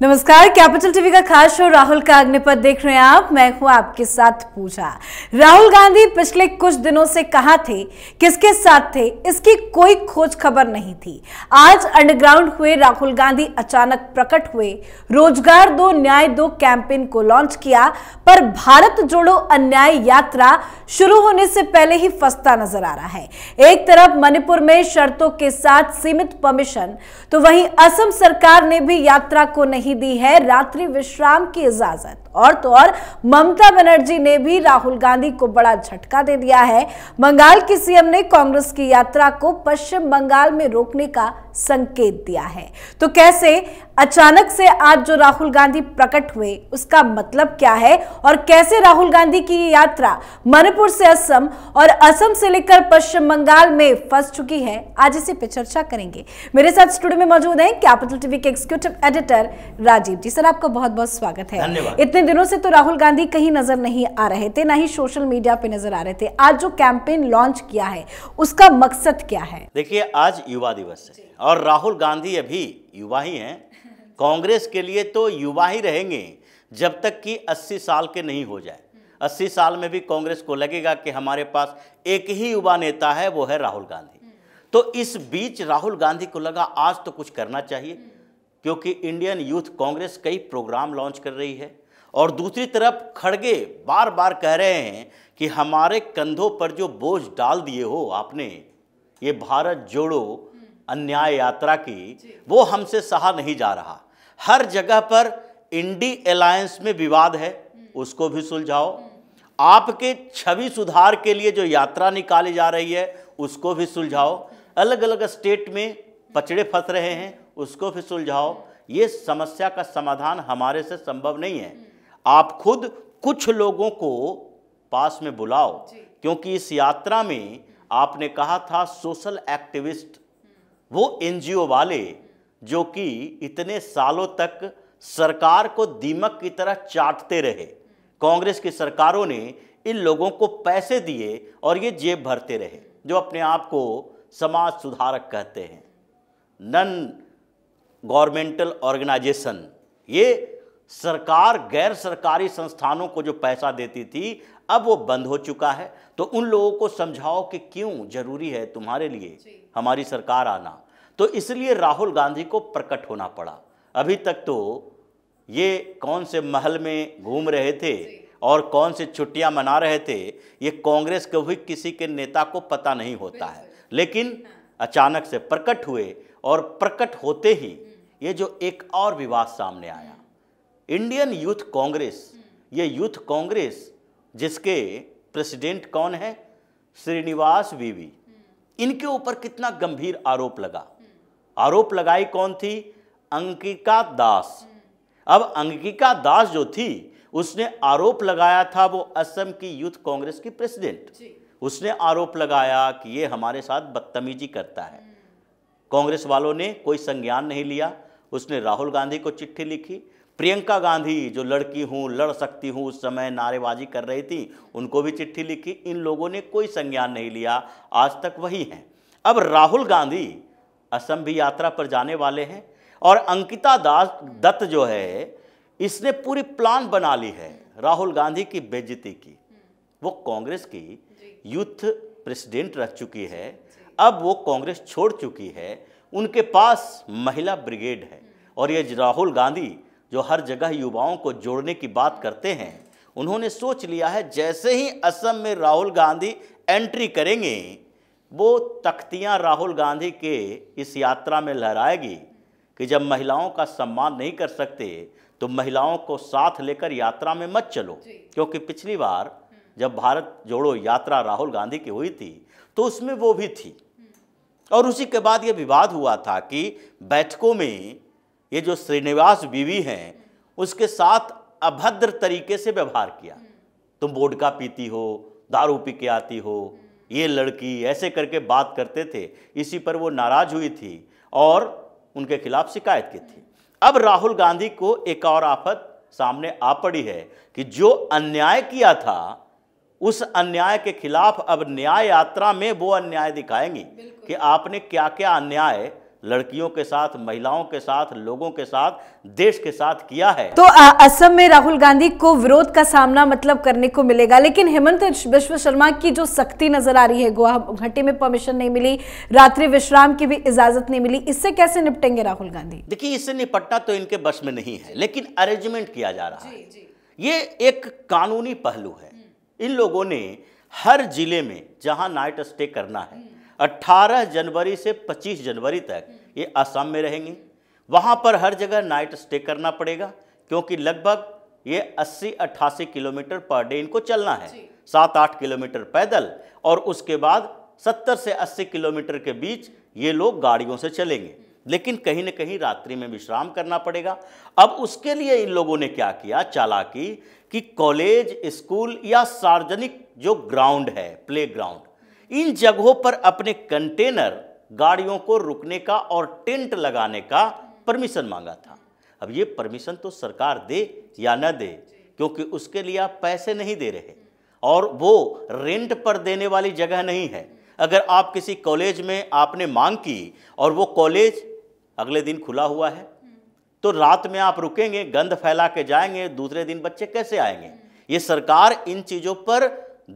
नमस्कार, capital TV का खास शो राहुल का अग्निपथ देख रहे हैं आप। मैं हूं आपके साथ पूजा। राहुल गांधी पिछले कुछ दिनों से कहां थे, किसके साथ थे, इसकी कोई खोज खबर नहीं थी। आज अंडरग्राउंड हुए राहुल गांधी अचानक प्रकट हुए, रोजगार दो न्याय दो कैंपेन को लॉन्च किया, पर भारत जोड़ो अन्याय यात्रा शुरू होने से पहले ही फंसता नजर आ रहा है। एक तरफ मणिपुर में शर्तों के साथ सीमित परमिशन, तो वहीं असम सरकार ने भी यात्रा को नहीं दी है रात्रि विश्राम की इजाजत। और तो और ममता बनर्जी ने भी राहुल गांधी को बड़ा झटका दे दिया है। बंगाल की सीएम ने कांग्रेस की यात्रा को पश्चिम बंगाल में रोकने का संकेत दिया है। तो कैसे अचानक से आज जो राहुल गांधी प्रकट हुए, उसका मतलब क्या है और कैसे राहुल गांधी की यात्रा मणिपुर से असम और असम से लेकर पश्चिम बंगाल में फंस चुकी है, आज इसी पे चर्चा करेंगे। मेरे साथ स्टूडियो में मौजूद हैं कैपिटल टीवी के एग्जीक्यूटिव एडिटर राजीव जी। सर, आपका बहुत बहुत स्वागत है। धन्यवाद। इतने दिनों से तो राहुल गांधी कहीं नजर नहीं आ रहे थे, ना ही सोशल मीडिया पे नजर आ रहे थे। आज जो कैंपेन लॉन्च किया है, उसका मकसद क्या है? देखिए, आज युवा दिवस है और राहुल गांधी अभी युवा ही हैं। कांग्रेस के लिए तो युवा ही रहेंगे जब तक कि 80 साल के नहीं हो जाए। 80 साल में भी कांग्रेस को लगेगा कि हमारे पास एक ही युवा नेता है, वो है राहुल गांधी। तो इस बीच राहुल गांधी को लगा आज तो कुछ करना चाहिए, क्योंकि इंडियन यूथ कांग्रेस कई प्रोग्राम लॉन्च कर रही है और दूसरी तरफ खड़गे बार बार कह रहे हैं कि हमारे कंधों पर जो बोझ डाल दिए हो आपने, ये भारत जोड़ो अन्याय यात्रा की, वो हमसे सहा नहीं जा रहा। हर जगह पर इंडी अलायंस में विवाद है, उसको भी सुलझाओ। आपके छवि सुधार के लिए जो यात्रा निकाली जा रही है, उसको भी सुलझाओ। अलग अलग स्टेट में पचड़े फंस रहे हैं, उसको भी सुलझाओ। ये समस्या का समाधान हमारे से संभव नहीं है। आप खुद कुछ लोगों को पास में बुलाओ, क्योंकि इस यात्रा में आपने कहा था सोशल एक्टिविस्ट, वो एनजीओ वाले जो कि इतने सालों तक सरकार को दीमक की तरह चाटते रहे। कांग्रेस की सरकारों ने इन लोगों को पैसे दिए और ये जेब भरते रहे, जो अपने आप को समाज सुधारक कहते हैं, नन गवर्नमेंटल ऑर्गेनाइजेशन। ये सरकार गैर सरकारी संस्थानों को जो पैसा देती थी, अब वो बंद हो चुका है। तो उन लोगों को समझाओ कि क्यों जरूरी है तुम्हारे लिए हमारी सरकार आना। तो इसलिए राहुल गांधी को प्रकट होना पड़ा। अभी तक तो ये कौन से महल में घूम रहे थे और कौन से छुट्टियां मना रहे थे, ये कांग्रेस के भी किसी के नेता को पता नहीं होता है। लेकिन अचानक से प्रकट हुए और प्रकट होते ही ये जो एक और विवाद सामने आया, इंडियन यूथ कांग्रेस, ये यूथ कांग्रेस जिसके प्रेसिडेंट कौन है, श्रीनिवास वीवी, इनके ऊपर कितना गंभीर आरोप लगा। आरोप लगाई कौन थी? अंकिका दास। अब अंकिका दास जो थी, उसने आरोप लगाया था, वो असम की यूथ कांग्रेस की प्रेसिडेंट, उसने आरोप लगाया कि ये हमारे साथ बदतमीजी करता है। कांग्रेस वालों ने कोई संज्ञान नहीं लिया। उसने राहुल गांधी को चिट्ठी लिखी। प्रियंका गांधी जो लड़की हूँ लड़ सकती हूँ उस समय नारेबाजी कर रही थी, उनको भी चिट्ठी लिखी। इन लोगों ने कोई संज्ञान नहीं लिया, आज तक वही हैं। अब राहुल गांधी असम भी यात्रा पर जाने वाले हैं और अंकिता दास दत्त जो है, इसने पूरी प्लान बना ली है राहुल गांधी की बेइज्जती की। वो कांग्रेस की यूथ प्रेसिडेंट रह चुकी है, अब वो कांग्रेस छोड़ चुकी है, उनके पास महिला ब्रिगेड है। और ये राहुल गांधी जो हर जगह युवाओं को जोड़ने की बात करते हैं, उन्होंने सोच लिया है जैसे ही असम में राहुल गांधी एंट्री करेंगे, वो तख्तियां राहुल गांधी के इस यात्रा में लहराएगी कि जब महिलाओं का सम्मान नहीं कर सकते तो महिलाओं को साथ लेकर यात्रा में मत चलो। क्योंकि पिछली बार जब भारत जोड़ो यात्रा राहुल गांधी की हुई थी, तो उसमें वो भी थी। और उसी के बाद ये विवाद हुआ था कि बैठकों में ये जो श्रीनिवास वीवी हैं, उसके साथ अभद्र तरीके से व्यवहार किया। तुम वोडका पीती हो, दारू पी के आती हो, ये लड़की, ऐसे करके बात करते थे। इसी पर वो नाराज हुई थी और उनके खिलाफ शिकायत की थी। अब राहुल गांधी को एक और आफत सामने आ पड़ी है कि जो अन्याय किया था, उस अन्याय के खिलाफ अब न्याय यात्रा में वो अन्याय दिखाएंगी कि आपने क्या क्या अन्याय लड़कियों के साथ, महिलाओं के साथ, लोगों के साथ, देश के साथ किया है। तो असम में राहुल गांधी को विरोध का सामना मतलब करने को मिलेगा, लेकिन हेमंत बिश्व शर्मा की जो सख्ती नजर आ रही है, गुवाहाटी में परमिशन नहीं मिली, रात्रि विश्राम की भी इजाजत नहीं मिली, इससे कैसे निपटेंगे राहुल गांधी? देखिए, इससे निपटना तो इनके बस में नहीं है, लेकिन अरेंजमेंट किया जा रहा है। ये एक कानूनी पहलू है। इन लोगों ने हर जिले में जहां नाइट स्टे करना है, 18 जनवरी से 25 जनवरी तक ये असम में रहेंगे। वहाँ पर हर जगह नाइट स्टे करना पड़ेगा, क्योंकि लगभग ये 80-88 किलोमीटर पर डे इनको चलना है, 7-8 किलोमीटर पैदल, और उसके बाद 70 से 80 किलोमीटर के बीच ये लोग गाड़ियों से चलेंगे, लेकिन कहीं न कहीं रात्रि में विश्राम करना पड़ेगा। अब उसके लिए इन लोगों ने क्या किया, चालाकी, कि कॉलेज, स्कूल या सार्वजनिक जो ग्राउंड है, प्ले ग्राउंड, इन जगहों पर अपने कंटेनर, गाड़ियों को रुकने का और टेंट लगाने का परमिशन मांगा था। अब ये परमिशन तो सरकार दे या न दे, क्योंकि उसके लिए आप पैसे नहीं दे रहे और वो रेंट पर देने वाली जगह नहीं है। अगर आप किसी कॉलेज में आपने मांग की और वो कॉलेज अगले दिन खुला हुआ है, तो रात में आप रुकेंगे, गंद फैला के जाएंगे, दूसरे दिन बच्चे कैसे आएंगे? ये सरकार इन चीज़ों पर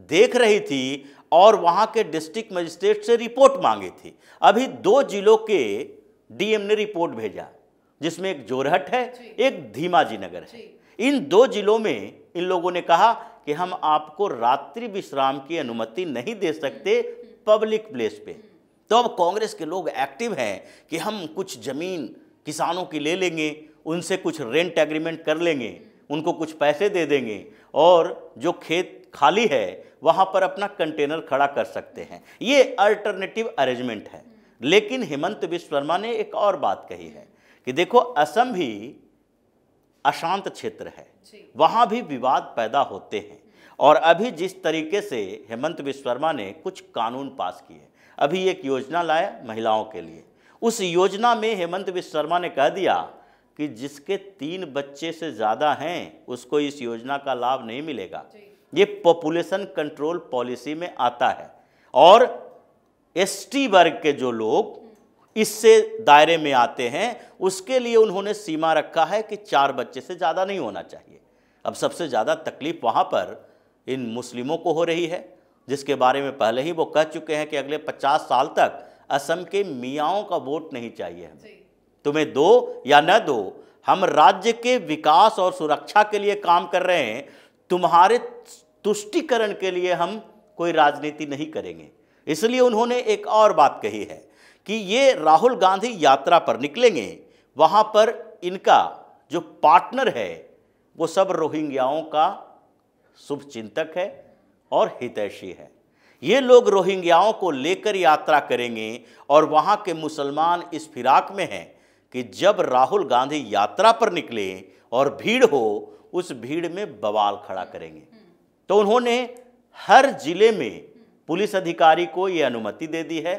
देख रही थी और वहाँ के डिस्ट्रिक्ट मजिस्ट्रेट से रिपोर्ट मांगी थी। अभी 2 जिलों के डीएम ने रिपोर्ट भेजा, जिसमें एक जोरहट है, एक धीमाजी नगर है। इन 2 जिलों में इन लोगों ने कहा कि हम आपको रात्रि विश्राम की अनुमति नहीं दे सकते पब्लिक प्लेस पे। तो अब कांग्रेस के लोग एक्टिव हैं कि हम कुछ ज़मीन किसानों की ले लेंगे, उनसे कुछ रेंट एग्रीमेंट कर लेंगे, उनको कुछ पैसे दे देंगे और जो खेत खाली है वहाँ पर अपना कंटेनर खड़ा कर सकते हैं। ये अल्टरनेटिव अरेंजमेंट है। लेकिन हेमंत बिश्व शर्मा ने एक और बात कही है कि देखो, असम भी अशांत क्षेत्र है, वहाँ भी विवाद पैदा होते हैं, और अभी जिस तरीके से हेमंत बिश्व शर्मा ने कुछ कानून पास किए, अभी एक योजना लाया महिलाओं के लिए, उस योजना में हेमंत बिश्व शर्मा ने कह दिया कि जिसके 3 बच्चे से ज़्यादा हैं उसको इस योजना का लाभ नहीं मिलेगा। ये पॉपुलेशन कंट्रोल पॉलिसी में आता है, और एसटी वर्ग के जो लोग इससे दायरे में आते हैं उसके लिए उन्होंने सीमा रखा है कि 4 बच्चे से ज़्यादा नहीं होना चाहिए। अब सबसे ज़्यादा तकलीफ वहाँ पर इन मुस्लिमों को हो रही है, जिसके बारे में पहले ही वो कह चुके हैं कि अगले 50 साल तक असम के मियाँओं का वोट नहीं चाहिए हमें, तुम्हें दो या न दो, हम राज्य के विकास और सुरक्षा के लिए काम कर रहे हैं, तुम्हारे तुष्टीकरण के लिए हम कोई राजनीति नहीं करेंगे। इसलिए उन्होंने एक और बात कही है कि ये राहुल गांधी यात्रा पर निकलेंगे, वहाँ पर इनका जो पार्टनर है वो सब रोहिंग्याओं का शुभचिंतक है और हितैषी है। ये लोग रोहिंग्याओं को लेकर यात्रा करेंगे और वहाँ के मुसलमान इस फिराक में हैं कि जब राहुल गांधी यात्रा पर निकले और भीड़ हो, उस भीड़ में बवाल खड़ा करेंगे। तो उन्होंने हर जिले में पुलिस अधिकारी को ये अनुमति दे दी है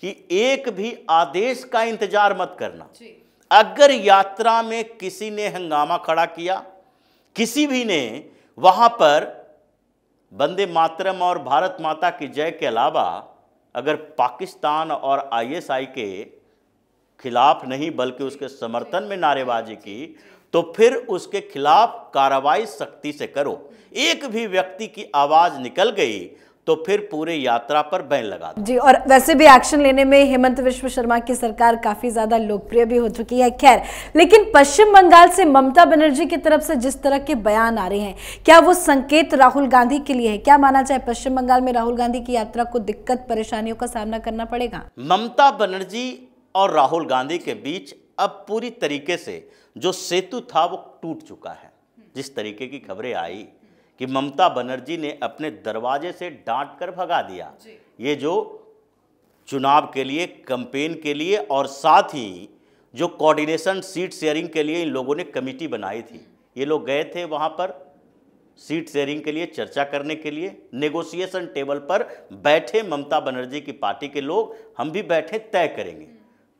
कि एक भी आदेश का इंतजार मत करना। अगर यात्रा में किसी ने हंगामा खड़ा किया, किसी भी ने वहाँ पर वंदे मातरम और भारत माता की जय के अलावा अगर पाकिस्तान और आईएसआई के खिलाफ नहीं बल्कि उसके समर्थन में नारेबाजी की, तो फिर उसके खिलाफ कार्रवाई सख्ती से करो। एक भी व्यक्ति की आवाज निकल गई तो फिर पूरे यात्रा पर बैन लगा दो। जी, और वैसे भी एक्शन लेने में हेमंत बिश्व शर्मा की सरकार काफी ज्यादा लोकप्रिय भी हो चुकी है। खैर, लेकिन पश्चिम बंगाल से ममता बनर्जी की तरफ से जिस तरह के बयान आ रहे हैं, क्या वो संकेत राहुल गांधी के लिए है? क्या माना जाए, पश्चिम बंगाल में राहुल गांधी की यात्रा को दिक्कत परेशानियों का सामना करना पड़ेगा? ममता बनर्जी और राहुल गांधी के बीच अब पूरी तरीके से जो सेतु था वो टूट चुका है। जिस तरीके की खबरें आई कि ममता बनर्जी ने अपने दरवाजे से डांट कर भगा दिया, ये जो चुनाव के लिए, कैंपेन के लिए और साथ ही जो कोऑर्डिनेशन सीट शेयरिंग के लिए इन लोगों ने कमेटी बनाई थी, ये लोग गए थे वहाँ पर सीट शेयरिंग के लिए चर्चा करने के लिए। नेगोशिएशन टेबल पर बैठे ममता बनर्जी की पार्टी के लोग, हम भी बैठे तय करेंगे।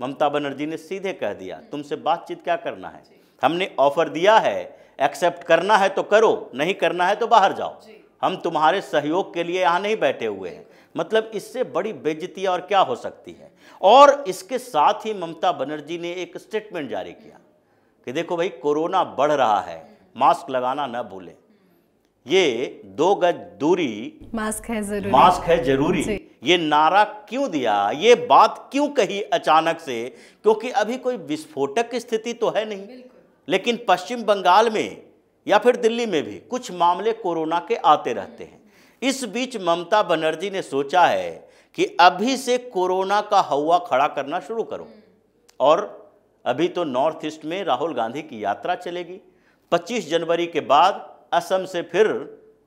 ममता बनर्जी ने सीधे कह दिया, तुमसे बातचीत क्या करना है, हमने ऑफर दिया है, एक्सेप्ट करना है तो करो, नहीं करना है तो बाहर जाओ। हम तुम्हारे सहयोग के लिए यहाँ नहीं बैठे हुए हैं। मतलब इससे बड़ी बेइज्जती और क्या हो सकती है। और इसके साथ ही ममता बनर्जी ने एक स्टेटमेंट जारी किया कि देखो भाई, कोरोना बढ़ रहा है, मास्क लगाना न भूलें, ये 2 गज दूरी, मास्क है जरूरी, ये नारा क्यों दिया, ये बात क्यों कही अचानक से? क्योंकि अभी कोई विस्फोटक की स्थिति तो है नहीं, लेकिन पश्चिम बंगाल में या फिर दिल्ली में भी कुछ मामले कोरोना के आते रहते हैं। इस बीच ममता बनर्जी ने सोचा है कि अभी से कोरोना का हवा खड़ा करना शुरू करो। और अभी तो नॉर्थ ईस्ट में राहुल गांधी की यात्रा चलेगी, 25 जनवरी के बाद असम से फिर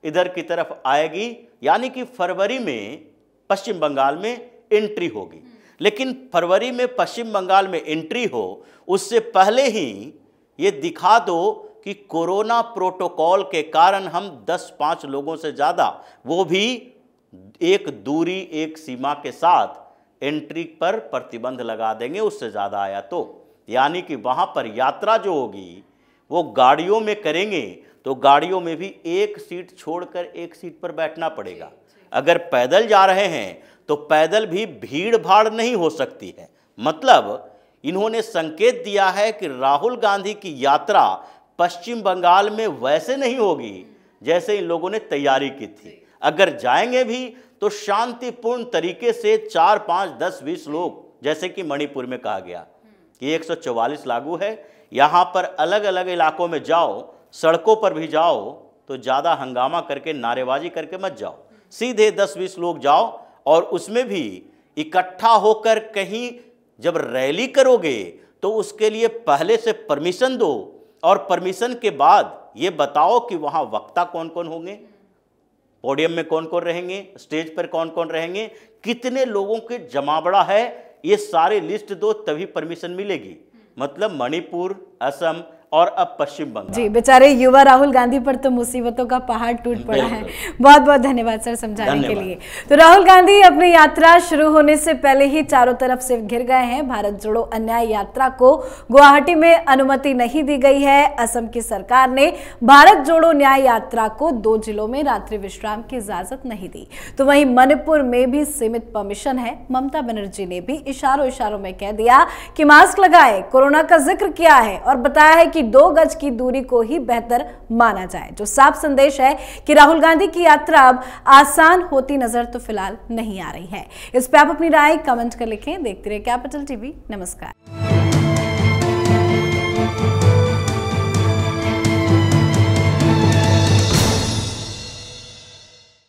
इधर की तरफ आएगी, यानी कि फरवरी में पश्चिम बंगाल में एंट्री होगी। लेकिन फरवरी में पश्चिम बंगाल में एंट्री हो, उससे पहले ही ये दिखा दो कि कोरोना प्रोटोकॉल के कारण हम 10-5 लोगों से ज़्यादा, वो भी एक दूरी एक सीमा के साथ एंट्री पर प्रतिबंध लगा देंगे, उससे ज़्यादा आया तो। यानी कि वहाँ पर यात्रा जो होगी वो गाड़ियों में करेंगे, तो गाड़ियों में भी एक सीट छोड़कर एक सीट पर बैठना पड़ेगा। अगर पैदल जा रहे हैं तो पैदल भी भीड़ भाड़ नहीं हो सकती है। मतलब इन्होंने संकेत दिया है कि राहुल गांधी की यात्रा पश्चिम बंगाल में वैसे नहीं होगी जैसे इन लोगों ने तैयारी की थी। अगर जाएंगे भी तो शांतिपूर्ण तरीके से 4, 5, 10, 20 लोग, जैसे कि मणिपुर में कहा गया कि 144 लागू है, यहाँ पर अलग अलग इलाकों में जाओ, सड़कों पर भी जाओ, तो ज़्यादा हंगामा करके नारेबाजी करके मत जाओ, सीधे 10-20 लोग जाओ। और उसमें भी इकट्ठा होकर कहीं जब रैली करोगे तो उसके लिए पहले से परमिशन दो, और परमिशन के बाद ये बताओ कि वहाँ वक्ता कौन कौन होंगे, पोडियम में कौन कौन रहेंगे, स्टेज पर कौन कौन रहेंगे, कितने लोगों के जमावड़ा है, ये सारे लिस्ट दो, तभी परमिशन मिलेगी। मतलब मणिपुर, असम और अब पश्चिम बंगाल। जी, बेचारे युवा राहुल गांधी पर तो मुसीबतों का पहाड़ टूट पड़ा है। बहुत बहुत धन्यवाद सर समझाने के लिए। तो राहुल गांधी अपनी यात्रा शुरू होने से पहले ही चारों तरफ से घिर गए हैं। भारत जोड़ो अन्याय यात्रा को गुवाहाटी में अनुमति नहीं दी गई है। असम की सरकार ने भारत जोड़ो न्याय यात्रा को 2 जिलों में रात्रि विश्राम की इजाजत नहीं दी। तो वहीं मणिपुर में भी सीमित परमिशन है। ममता बनर्जी ने भी इशारों में कह दिया कि मास्क लगाए, कोरोना का जिक्र किया है और बताया है कि 2 गज की दूरी को ही बेहतर माना जाए, जो साफ संदेश है कि राहुल गांधी की यात्रा अब आसान होती नजर तो फिलहाल नहीं आ रही है। इस पे आप अपनी राय कमेंट कर लिखें। देखते रहिए कैपिटल टीवी। नमस्कार।